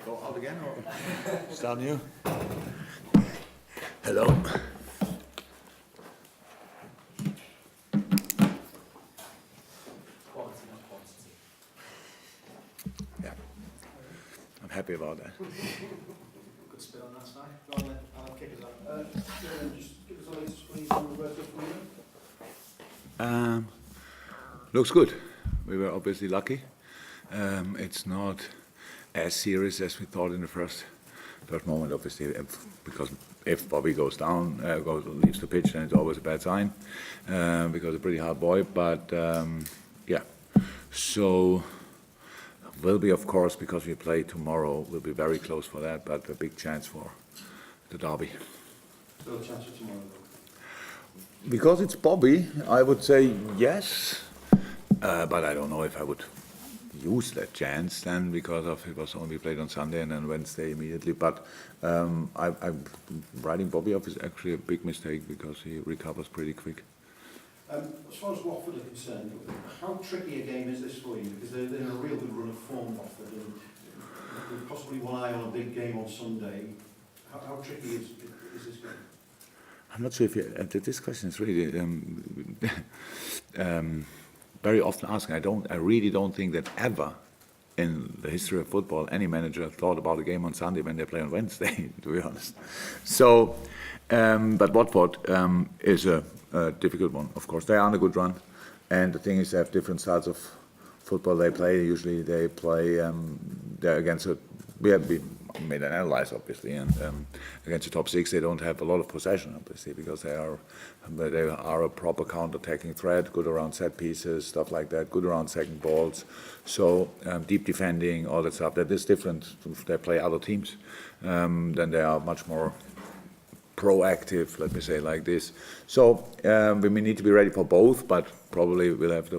Go out again or start new? Hello. Quality, not quantity. Yeah, I'm happy about that. Good spit on that side. Go on then, I'll kick us off. Just give us a latest please on Roberto Firmino. Looks good. We were obviously lucky. It's not as serious as we thought in the first moment, obviously, because if Bobby goes down, leaves the pitch, then it's always a bad sign, because he's a pretty hard boy. But yeah, so will be, of course, because we play tomorrow, we'll be very close for that, but a big chance for the derby. Still a chance for tomorrow though. Because it's Bobby, I would say yes, but I don't know if I would use that chance then, because of it was only played on Sunday and then Wednesday immediately. But I'm writing Bobby off is actually a big mistake because he recovers pretty quick. As far as Watford are concerned, how tricky a game is this for you? Because they're in a real good run of form, Watford, and with possibly one eye on a big game on Sunday. How tricky is this game? I'm not sure if you, this question is really very often asked. I really don't think that ever in the history of football any manager thought about a game on Sunday when they play on Wednesday, to be honest. So, but Watford is a difficult one, of course. They are on a good run, and the thing is they have different styles of football they play. Usually they play, they're against we made an analysis, obviously, and against the top six they don't have a lot of possession, obviously, because they are a proper counter-attacking threat, good around set pieces, stuff like that, good around second balls. So deep defending, all that stuff. That is different if they play other teams. Then they are much more proactive, let me say like this. So we may need to be ready for both, but probably we will have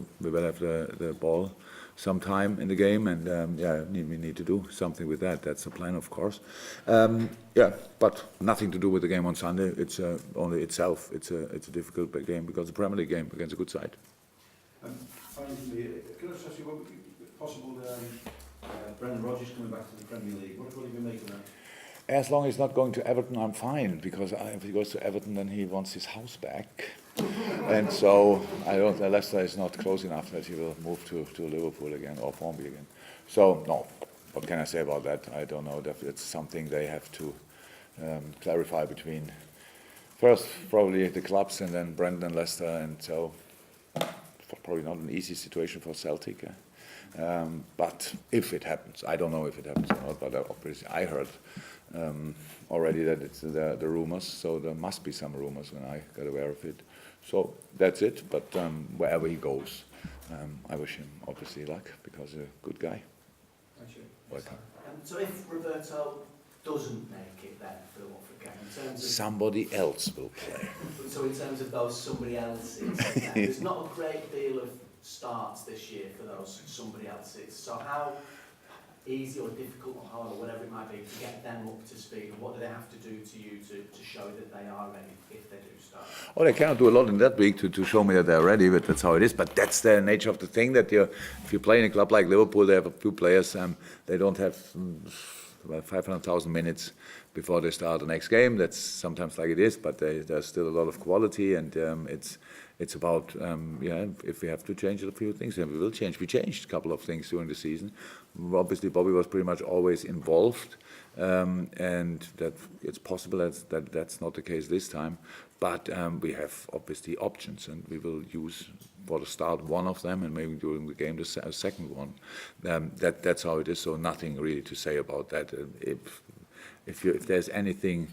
the ball sometime in the game, and we need to do something with that. That's the plan, of course. But nothing to do with the game on Sunday. It's only itself. It's a difficult game because it's a Premier League game against a good side. Finally, can I just ask you, what possible Brendan Rodgers coming back to the Premier League? What do you make of that? As long as he's not going to Everton, I'm fine, because if he goes to Everton, then he wants his house back. And so Leicester is not close enough that he will move to Liverpool again or Formby again. So, no, what can I say about that? I don't know. It's something they have to clarify between first probably the clubs and then Brendan and Leicester. And so probably not an easy situation for Celtic. But if it happens, I don't know if it happens or not, but obviously I heard already that it's the rumors, so there must be some rumors when I got aware of it. So that's it, but wherever he goes, I wish him obviously luck, because he's a good guy. Thank you. Welcome. So if Roberto doesn't make it then for the Watford game, in terms of... Somebody else will play. So in terms of those somebody else's, there's not a great deal of starts this year for those somebody else's. So how easy or difficult or hard or whatever it might be to get them up to speed, and what do they have to do to you to show that they are ready if they do start? Oh, they cannot do a lot in that week to show me that they're ready, but that's how it is. But that's the nature of the thing, that if you play in a club like Liverpool, they have a few players, they don't have 500,000 minutes before they start the next game. That's sometimes like it is, but there's still a lot of quality, and it's about, if we have to change a few things, then we will change. We changed a couple of things during the season. Obviously, Bobby was pretty much always involved, and that it's possible that that's not the case this time. But we have obviously options, and we will use for the start one of them, and maybe during the game the second one. That's how it is. So nothing really to say about that. If there's anything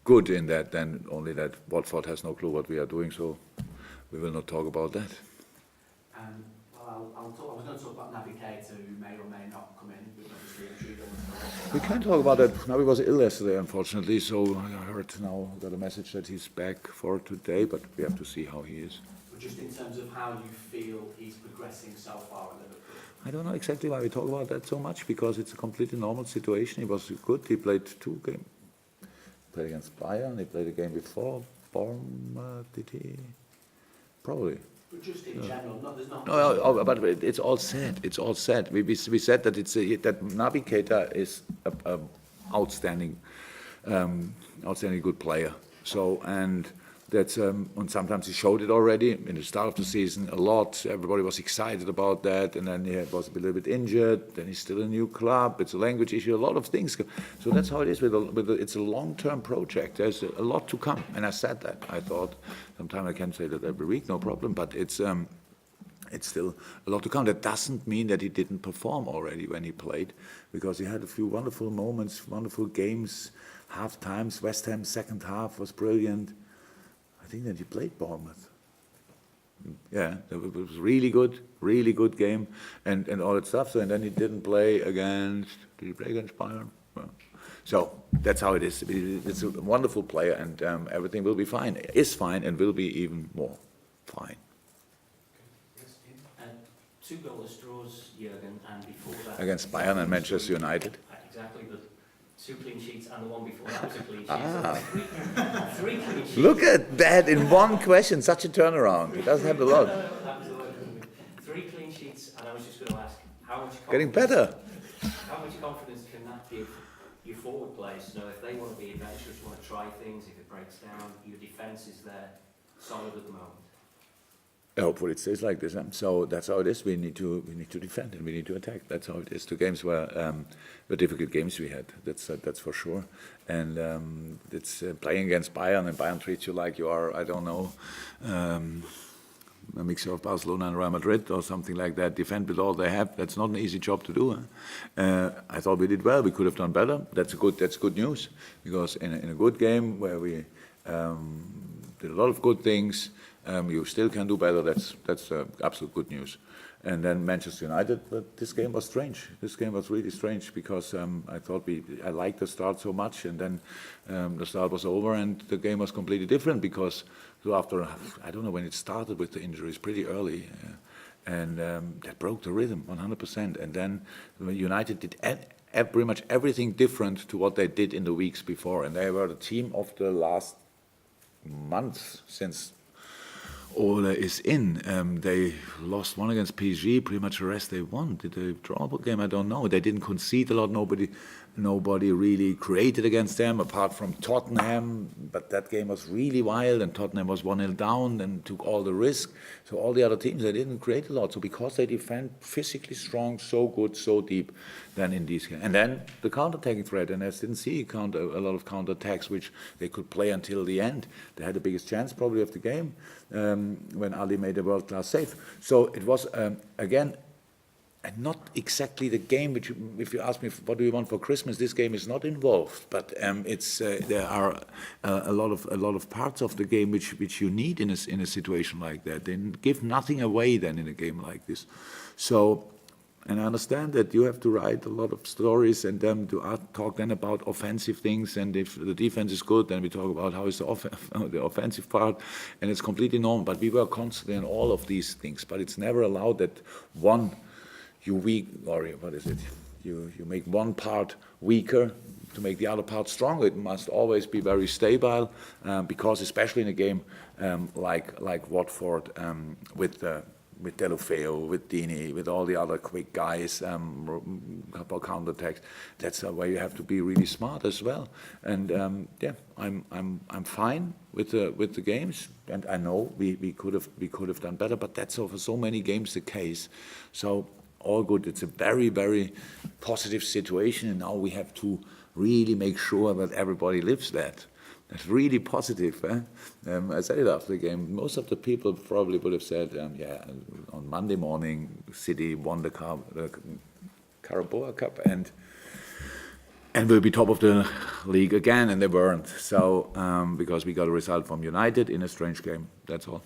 good in that, then only that Watford has no clue what we are doing, so we will not talk about that. I was going to talk about Naby Keita, who may or may not come in, but obviously I'm sure you don't want to talk. We can't talk about that. Naby was ill yesterday, unfortunately, so I got a message that he's back for today, but we have to see how he is. But just in terms of how you feel he's progressing so far at Liverpool? I don't know exactly why we talk about that so much, because it's a completely normal situation. He was good. He played 2 games. He played against Bayern. He played a game before. Did he? Probably. But just in general, there's not... No, but it's all said. It's all said. We said that that Naby Keita is a outstanding good player. So, and that's and sometimes he showed it already in the start of the season a lot. Everybody was excited about that, and then he was a little bit injured. Then he's still a new club. It's a language issue. A lot of things. So that's how it is. It's a long-term project. There's a lot to come, and I said that. I thought sometimes I can say that every week, no problem. But it's still a lot to come. That doesn't mean that he didn't perform already when he played, because he had a few wonderful moments, wonderful games, half times. West Ham second half was brilliant. I think that he played Bournemouth. Yeah, it was really good game, and all that stuff. So, and then he didn't play against. Did he play against Bayern? Well, so that's how it is. It's a wonderful player, and everything will be fine. Is fine, and will be even more fine. Two goalless draws, Jurgen, and before that... Against Bayern and Manchester United. Exactly, the 2 clean sheets and the one before that was a clean sheet. So 3 clean sheets. Look at that in one question, such a turnaround. It doesn't happen a lot. That was the word. 3 clean sheets, and I was just going to ask, how much Getting better. How much confidence can that give your forward players? You know, if they want to be adventurous, want to try things, if it breaks down, your defence is there, solid at the moment. Hopefully it stays like this. So that's how it is. We need to defend and we need to attack. That's how it is. The games were difficult games we had. That's for sure. And it's playing against Bayern, and Bayern treats you like you are, I don't know, a mixture of Barcelona and Real Madrid or something like that. Defend with all they have. That's not an easy job to do. I thought we did well. We could have done better. That's good news, because in a good game where we did a lot of good things. You still can do better. That's absolute good news. And then Manchester United, but this game was strange. This game was really strange, because I liked the start so much, and then the start was over and the game was completely different, because after, I don't know when it started with the injuries, pretty early, and that broke the rhythm 100%. And then United did pretty much everything different to what they did in the weeks before, and they were the team of the last months since Ole is in. They lost one against PSG, pretty much the rest they won. Did they draw a game? I don't know. They didn't concede a lot. Nobody really created against them, apart from Tottenham. But that game was really wild, and Tottenham was 1-0 down and took all the risk. So all the other teams, they didn't create a lot. So because they defend physically strong, so good, so deep, then in these games. And then the counter-attacking threat, and I didn't see a lot of counter-attacks, which they could play until the end. They had the biggest chance probably of the game when Ali made a world-class save. So it was, again, and not exactly the game which, if you ask me what do you want for Christmas, this game is not involved. But there are a lot of parts of the game which you need in a situation like that. They give nothing away then in a game like this. So, and I understand that you have to write a lot of stories and then to talk then about offensive things. And if the defense is good, then we talk about how is the offensive part, and it's completely normal. But we were constantly in all of these things. But it's never allowed that you make one part weaker to make the other part stronger. It must always be very stable, because especially in a game like Watford, with Deulofeu, with Dini, with all the other quick guys, counter-attacks, that's where you have to be really smart as well. And I'm fine with the games, and I know we could have done better, but that's for so many games the case. So all good. It's a very, very positive situation, and now we have to really make sure that everybody lives that. That's really positive. I said it after the game. Most of the people probably would have said, on Monday morning, City won the Carabao Cup and will be top of the league again, and they weren't. So because we got a result from United in a strange game. That's all.